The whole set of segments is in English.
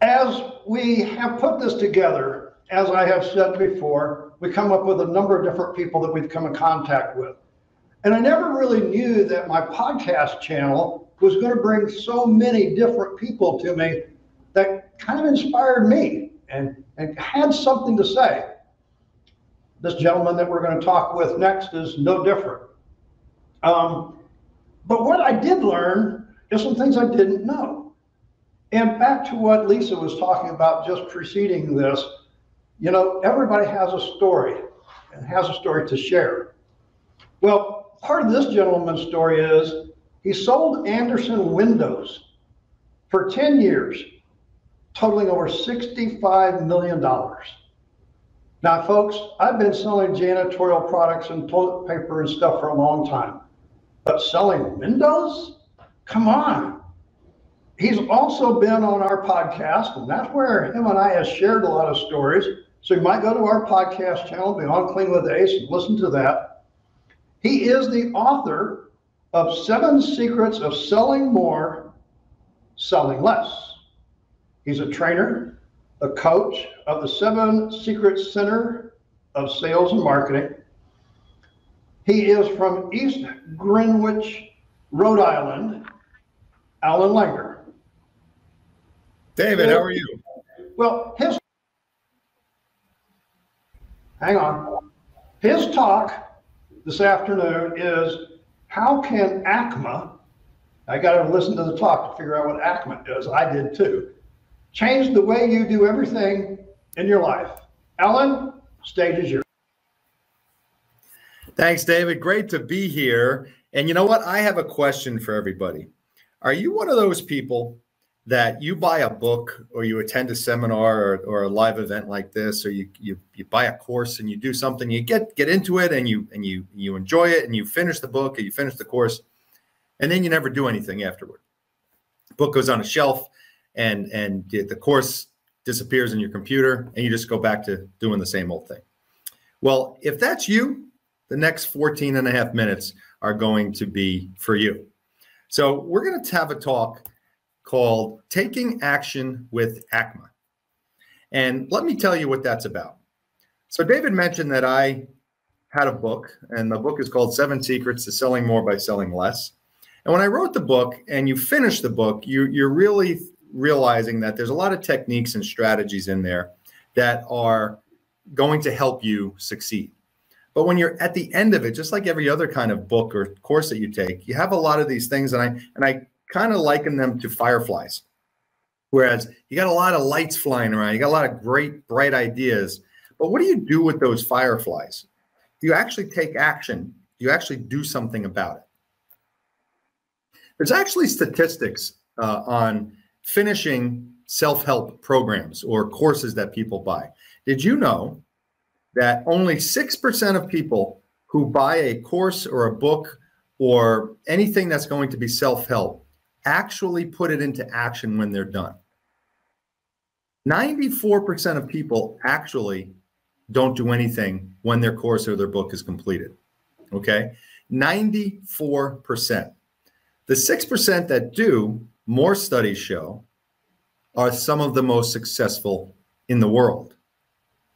As we have put this together, as I have said before, we come up with a number of different people that we've come in contact with. And I never really knew that my podcast channel was going to bring so many different people to me that kind of inspired me and had something to say. This gentleman that we're going to talk with next is no different. But what I did learn is some things I didn't know. And back to what Lisa was talking about just preceding this, you know, everybody has a story and has a story to share. Well, part of this gentleman's story is he sold Anderson windows for 10 years, totaling over $65 million. Now, folks, I've been selling janitorial products and toilet paper and stuff for a long time, but selling windows? Come on. He's also been on our podcast, and that's where him and I have shared a lot of stories. So you might go to our podcast channel, Beyond Clean with Ace, and listen to that. He is the author of 7 Secrets of Selling More, Selling Less. He's a trainer, a coach of the 7 Secrets Center of Sales and Marketing. He is from East Greenwich, Rhode Island, Allan Langer. David, how are you? Well, hang on. His talk this afternoon is how can ACMA, I got to listen to the talk to figure out what ACMA is, I did too, change the way you do everything in your life. Allan, stage is yours. Thanks, David. Great to be here. And you know what? I have a question for everybody. Are you one of those people that you buy a book or you attend a seminar or a live event like this, or you buy a course and you do something, you get into it and you enjoy it and you finish the book or you finish the course, and then you never do anything afterward? The book goes on a shelf and the course disappears in your computer and you just go back to doing the same old thing. Well, if that's you, the next 14 and a half minutes are going to be for you. So we're going to have a talk called Taking Action with ACMA. And let me tell you what that's about. So David mentioned that I had a book, and the book is called 7 Secrets to Selling More by Selling Less. And when I wrote the book and you finish the book, you're really realizing that there's a lot of techniques and strategies in there that are going to help you succeed. But when you're at the end of it, just like every other kind of book or course that you take, you have a lot of these things, and I kind of liken them to fireflies. Whereas you got a lot of lights flying around, you got a lot of great, bright ideas, but what do you do with those fireflies? Do you actually take action? Do you actually do something about it? There's actually statistics on finishing self-help programs or courses that people buy. Did you know that only 6% of people who buy a course or a book or anything that's going to be self-help actually put it into action when they're done? 94% of people actually don't do anything when their course or their book is completed. Okay? 94%. The 6% that do, more studies show, are some of the most successful in the world.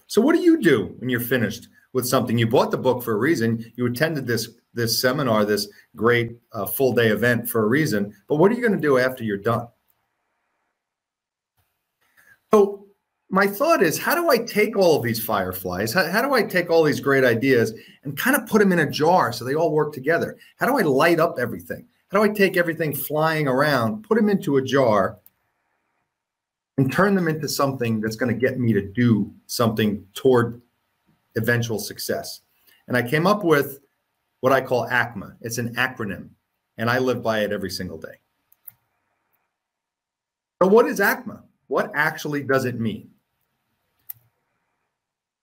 So what do you do when you're finished with something? You bought the book for a reason. You attended this seminar, this great full day event for a reason. But what are you going to do after you're done? So my thought is, how do I take all of these fireflies? How do I take all these great ideas and kind of put them in a jar so they all work together? How do I light up everything? How do I take everything flying around, put them into a jar, and turn them into something that's going to get me to do something toward eventual success? And I came up with what I call ACMA. It's an acronym, and I live by it every single day. So what is ACMA? What actually does it mean?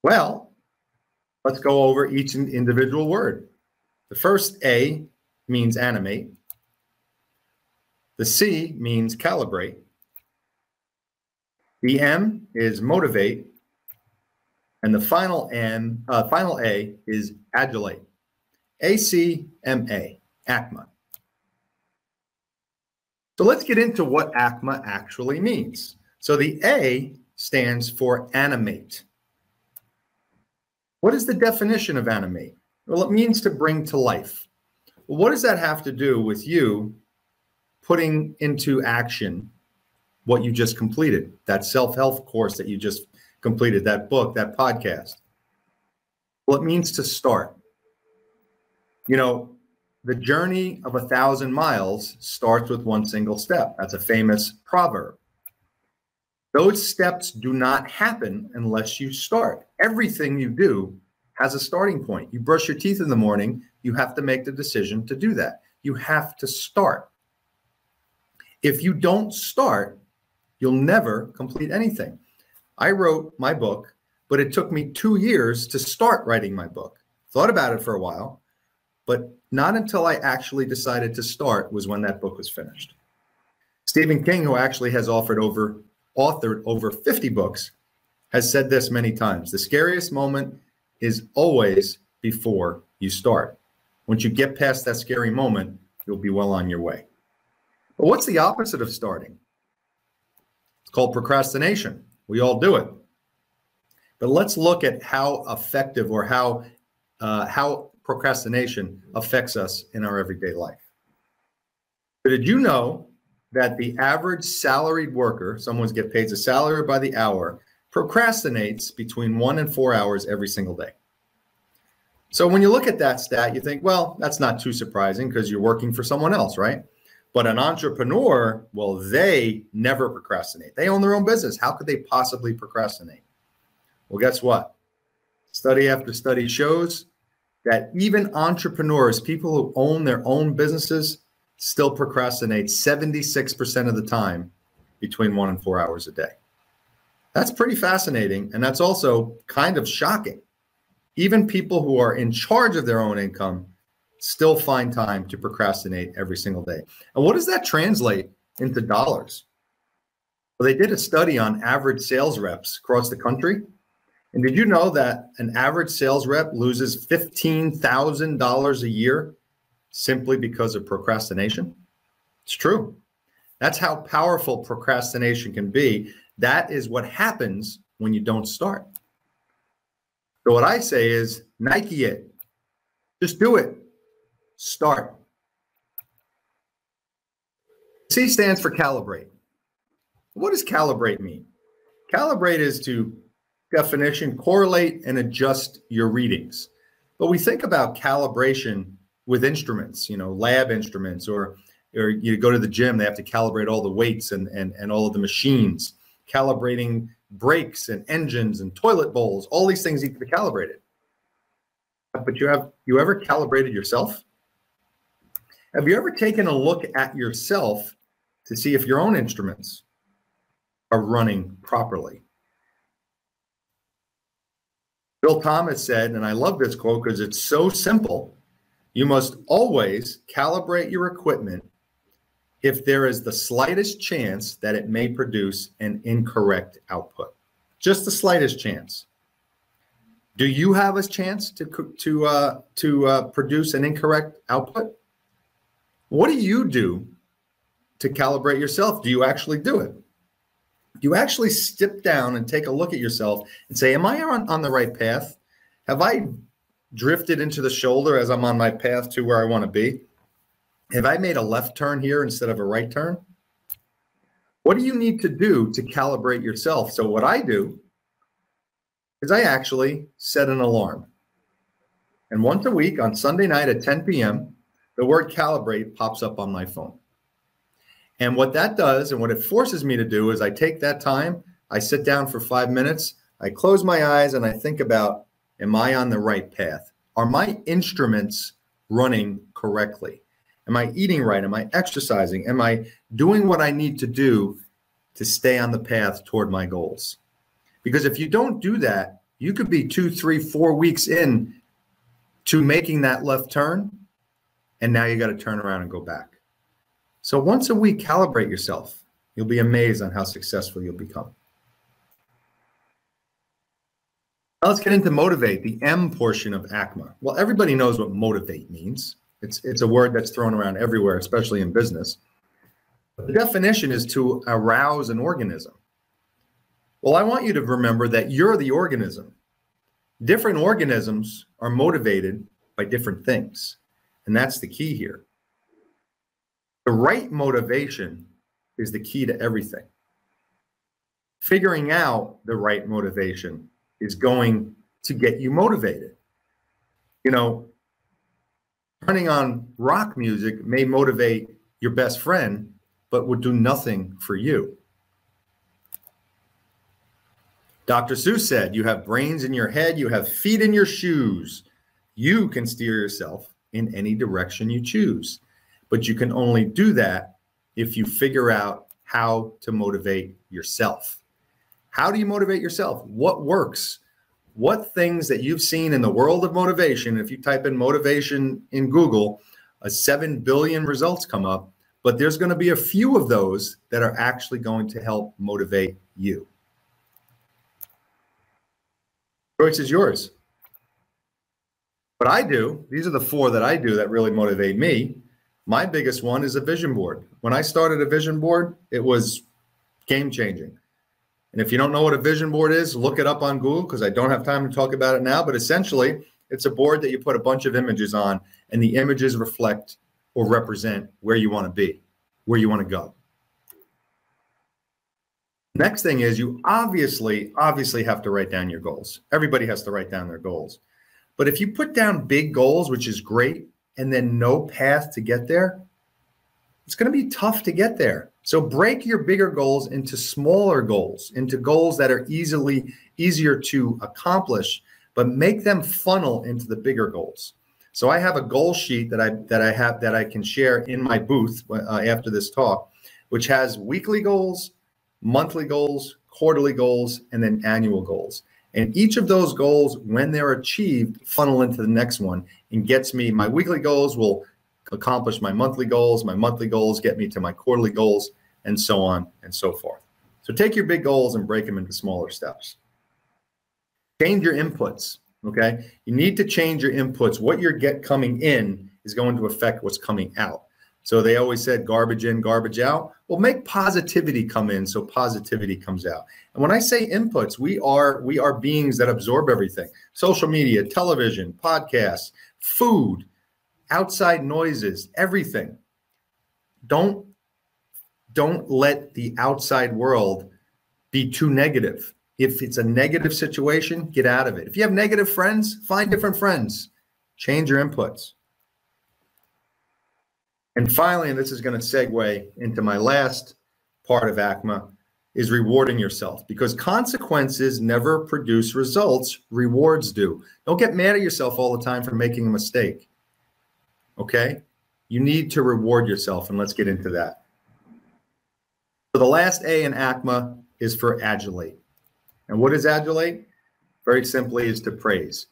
Well, let's go over each individual word. The first A means animate. The C means calibrate. The M is motivate, and the final A is adulate. A.C.M.A. ACMA. So let's get into what ACMA actually means. So the A stands for animate. What is the definition of animate? Well, it means to bring to life. Well, what does that have to do with you putting into action what you just completed, that self-help course that you just completed, that book, that podcast? Well, it means to start. You know, the journey of 1,000 miles starts with one single step. That's a famous proverb. Those steps do not happen unless you start. Everything you do has a starting point. You brush your teeth in the morning, you have to make the decision to do that. You have to start. If you don't start, you'll never complete anything. I wrote my book, but it took me 2 years to start writing my book. Thought about it for a while, but not until I actually decided to start was when that book was finished. Stephen King, who actually has authored over 50 books, has said this many times. The scariest moment is always before you start. Once you get past that scary moment, you'll be well on your way. But what's the opposite of starting? It's called procrastination. We all do it. But let's look at how effective or how procrastination affects us in our everyday life. But did you know that the average salaried worker, someone who gets paid a salary by the hour, procrastinates between 1 and 4 hours every single day? So when you look at that stat, you think, well, that's not too surprising because you're working for someone else, right? But an entrepreneur, well, they never procrastinate. They own their own business. How could they possibly procrastinate? Well, guess what? Study after study shows that even entrepreneurs, people who own their own businesses, still procrastinate 76% of the time between 1 and 4 hours a day. That's pretty fascinating. And that's also kind of shocking. Even people who are in charge of their own income still find time to procrastinate every single day. And what does that translate into dollars? Well, they did a study on average sales reps across the country. And did you know that an average sales rep loses $15,000 a year simply because of procrastination? It's true. That's how powerful procrastination can be. That is what happens when you don't start. So what I say is Nike it. Just do it. Start. C stands for calibrate. What does calibrate mean? Calibrate is, to definition, correlate and adjust your readings. But we think about calibration with instruments, you know, lab instruments, or you go to the gym, they have to calibrate all the weights and all of the machines, calibrating brakes and engines and toilet bowls. All these things need to be calibrated. But you ever calibrated yourself? Have you ever taken a look at yourself to see if your own instruments are running properly? Bill Thomas said, and I love this quote because it's so simple, you must always calibrate your equipment if there is the slightest chance that it may produce an incorrect output. Just the slightest chance. Do you have a chance to produce an incorrect output? What do you do to calibrate yourself? Do you actually do it? Do you actually step down and take a look at yourself and say, am I on the right path? Have I drifted into the shoulder as I'm on my path to where I want to be? Have I made a left turn here instead of a right turn? What do you need to do to calibrate yourself? So what I do is I actually set an alarm. And once a week on Sunday night at 10 p.m., the word calibrate pops up on my phone. And what that does and what it forces me to do is I take that time, I sit down for 5 minutes, I close my eyes and I think about, am I on the right path? Are my instruments running correctly? Am I eating right? Am I exercising? Am I doing what I need to do to stay on the path toward my goals? Because if you don't do that, you could be 2, 3, 4 weeks in to making that left turn, and now you got to turn around and go back. So once a week, calibrate yourself. You'll be amazed on how successful you'll become. Now let's get into motivate, the M portion of ACMA. Well, everybody knows what motivate means. It's a word that's thrown around everywhere, especially in business. The definition is to arouse an organism. Well, I want you to remember that you're the organism. Different organisms are motivated by different things. And that's the key here. The right motivation is the key to everything. Figuring out the right motivation is going to get you motivated. You know, turning on rock music may motivate your best friend, but would do nothing for you. Dr. Seuss said, you have brains in your head, you have feet in your shoes. You can steer yourself in any direction you choose. But you can only do that if you figure out how to motivate yourself. How do you motivate yourself? What works? What things that you've seen in the world of motivation, if you type in motivation in Google, 7 billion results come up, but there's going to be a few of those that are actually going to help motivate you. Choice is yours. What I do, these are the 4 that I do that really motivate me. My biggest one is a vision board. When I started a vision board, it was game changing. And if you don't know what a vision board is, look it up on Google, because I don't have time to talk about it now. But essentially, it's a board that you put a bunch of images on, and the images reflect or represent where you want to be, where you want to go. Next thing is you obviously have to write down your goals. Everybody has to write down their goals. But if you put down big goals, which is great, and then no path to get there, it's going to be tough to get there. So break your bigger goals into smaller goals, into goals that are easier to accomplish, but make them funnel into the bigger goals. So I have a goal sheet that I can share in my booth after this talk, which has weekly goals, monthly goals, quarterly goals, and then annual goals. And each of those goals, when they're achieved, funnel into the next one and gets me, my weekly goals will accomplish my monthly goals get me to my quarterly goals, and so on and so forth. So take your big goals and break them into smaller steps. Change your inputs, okay? You need to change your inputs. What you're coming in is going to affect what's coming out. So they always said garbage in, garbage out. Well, make positivity come in so positivity comes out. And when I say inputs, we are beings that absorb everything. Social media, television, podcasts, food, outside noises, everything. Don't let the outside world be too negative. If it's a negative situation, get out of it. If you have negative friends, find different friends. Change your inputs. And finally, and this is going to segue into my last part of ACMA, is rewarding yourself, because consequences never produce results, rewards do. Don't get mad at yourself all the time for making a mistake. Okay? You need to reward yourself, and let's get into that. So the last A in ACMA is for adulate. And what is adulate? Very simply is to praise.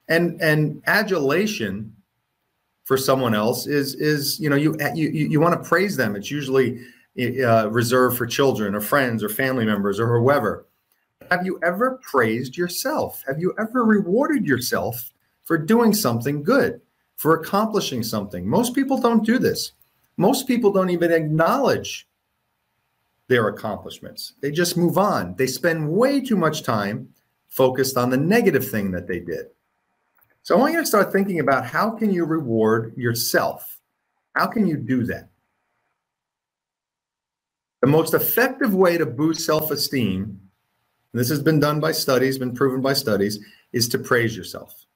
And adulation for someone else is you want to praise them. It's usually reserved for children or friends or family members or whoever. Have you ever praised yourself? Have you ever rewarded yourself for doing something good, for accomplishing something? Most people don't do this. Most people don't even acknowledge their accomplishments. They just move on. They spend way too much time focused on the negative thing that they did. So I want you to start thinking about, how can you reward yourself? How can you do that? The most effective way to boost self-esteem, and this has been done by studies, been proven by studies, is to praise yourself.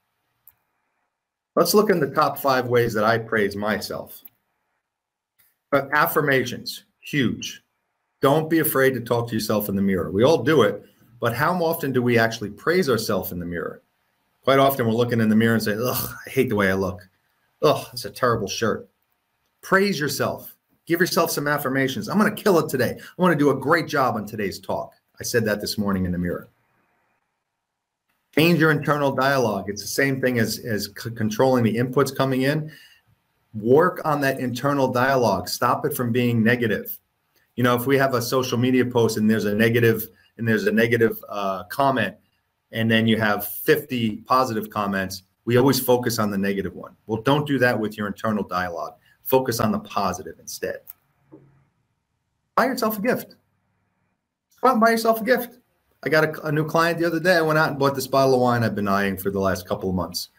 Let's look in the top 5 ways that I praise myself. Affirmations, huge. Don't be afraid to talk to yourself in the mirror. We all do it, but how often do we actually praise ourselves in the mirror? Quite often we're looking in the mirror and saying, ugh, I hate the way I look. Ugh, it's a terrible shirt. Praise yourself. Give yourself some affirmations. I'm going to kill it today. I want to do a great job on today's talk. I said that this morning in the mirror. Change your internal dialogue. It's the same thing as controlling the inputs coming in. Work on that internal dialogue. Stop it from being negative. You know, if we have a social media post and there's a negative comment, and then you have 50 positive comments, we always focus on the negative one. Well, don't do that with your internal dialogue. Focus on the positive instead. Buy yourself a gift. Go out and buy yourself a gift. I got a new client the other day. I went out and bought this bottle of wine I've been eyeing for the last couple of months.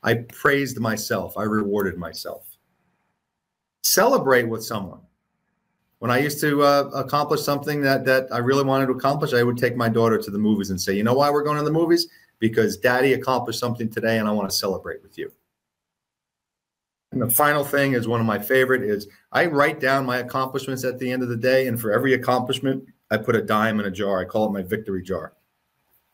I praised myself. I rewarded myself. Celebrate with someone. When I used to accomplish something that I really wanted to accomplish, I would take my daughter to the movies and say, you know why we're going to the movies? Because Daddy accomplished something today and I want to celebrate with you. And the final thing is one of my favorite is I write down my accomplishments at the end of the day. And for every accomplishment, I put a dime in a jar. I call it my victory jar.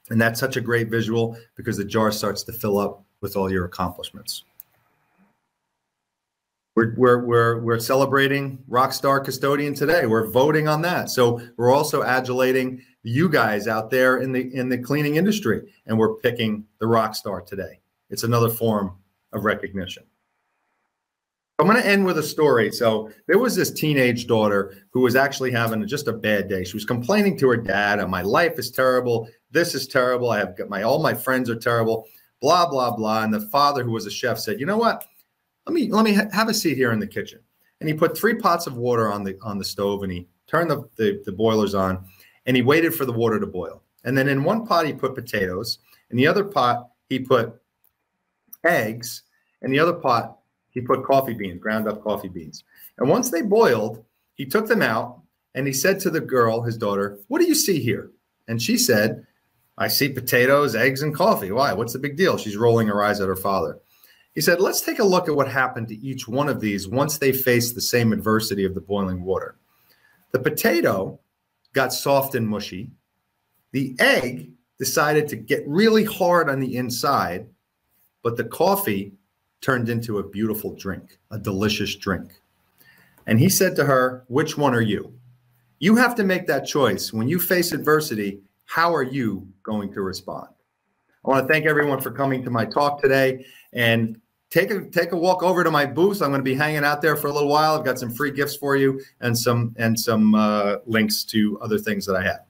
And that's such a great visual because the jar starts to fill up with all your accomplishments. We're celebrating Rockstar Custodian today. We're voting on that. So we're also adulating you guys out there in the cleaning industry, and we're picking the Rockstar today. It's another form of recognition. I'm going to end with a story. So there was this teenage daughter who was actually having just a bad day. She was complaining to her dad, and my life is terrible. This is terrible. I have got all my friends are terrible, blah, blah, blah. And the father, who was a chef, said, you know what? Let me have a seat here in the kitchen. And he put 3 pots of water on the stove, and he turned the boilers on, and he waited for the water to boil. And then in one pot, he put potatoes. In the other pot, he put eggs. In the other pot, he put coffee beans, ground up coffee beans. And once they boiled, he took them out, and he said to the girl, his daughter, what do you see here? And she said, I see potatoes, eggs, and coffee. Why? What's the big deal? She's rolling her eyes at her father. He said, let's take a look at what happened to each one of these once they faced the same adversity of the boiling water. The potato got soft and mushy. The egg decided to get really hard on the inside, but the coffee turned into a beautiful drink, a delicious drink. And he said to her, which one are you? You have to make that choice. When you face adversity, how are you going to respond? I want to thank everyone for coming to my talk today, and take a walk over to my booth. I'm going to be hanging out there for a little while. I've got some free gifts for you and some links to other things that I have.